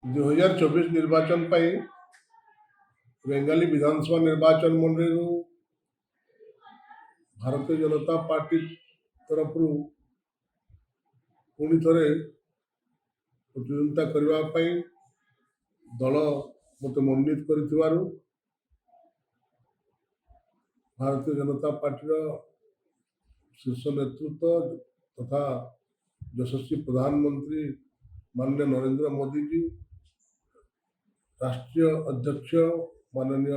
2024 निर्वाचन ପାଇଁ ବେଙ୍ଗାଲି विधानसभा निर्वाचन मंडल भारतीय जनता पार्टी तरफ पुणी थे प्रतिद्वंदिता करने दल मत मनोनीत कर भारतीय जनता पार्टी शीर्ष नेतृत्व तथा यशस्वी प्रधानमंत्री माननीय नरेंद्र मोदी जी, राष्ट्रीय अध्यक्ष माननीय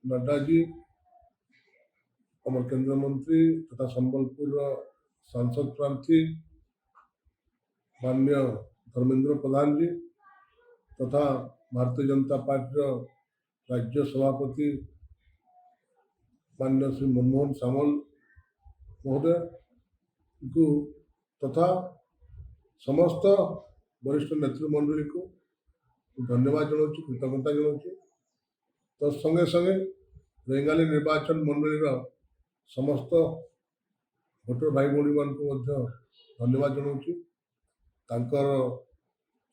नड्डा जी, अमर केंद्र मंत्री तथा संबलपुर सांसद प्रार्थी माननीय धर्मेंद्र प्रधान जी तथा भारतीय जनता पार्टी राज्य सभापति माननीय श्री मनमोहन सामल महोदय को तथा समस्त वरिष्ठ नेतृमंडली को धन्यवाद जनाऊँ, कृतज्ञता जनाऊँ। तत्संगे संगे बेंगाली निर्वाचन मंडल समस्त भोटर भाई भाई मान को धन्यवाद जनाऊँ। तांकर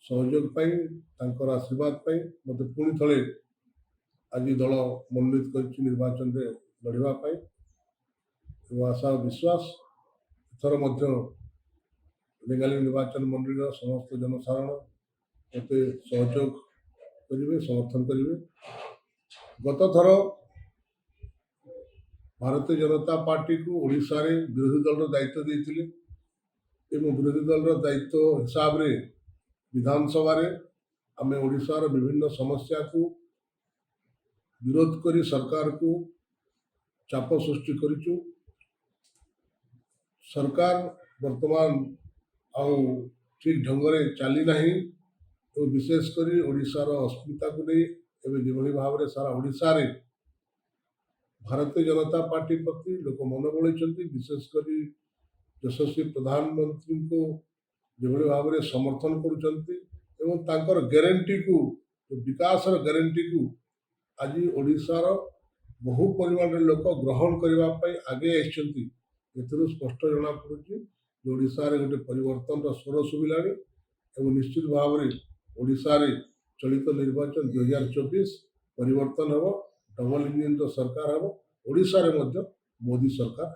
सहयोग पाई तांकर आशीर्वाद पाई मत पुणी थे आज दल मनोनीत कर निर्वाचन में लड़वा पाई आशा विश्वास एथर बेंगाली निर्वाचन मंडल समस्त जनसाधारण मत सहयोग करेंगे, समर्थन करेंगे। गत थर भारतीय जनता पार्टी को ओडिशा रे विरोधी दल दायित्व देते विरोधी दल दायित्व हिसाब से विधानसभा आम ओडिशार विभिन्न समस्या को विरोध कर सरकार को चाप सृष्टि करिचु। सरकार वर्तमान आउ ठीक ढंग से चली ना तो विशेषकर ओडिशार अस्मिता को नहीं जो भाव में सारा ओडिशा रे भारतीय जनता पार्टी प्रति लोक मन बढ़ाई विशेषकर यशस्वी प्रधानमंत्री को जो भाव में समर्थन कर गारंटी को विकास गारंटी को आज ओडिशार बहु परिमाण लोक ग्रहण करने आगे आसछंती। स्पष्ट जना पड़ी ओडिशा रे गोटे परिवर्तन स्वर शुभिला निश्चित भाव में ओडिशा रे चलित निर्वाचन 2024 परिवर्तन हम डबल इंजन सरकार हम ओडिशा रे मोदी सरकार।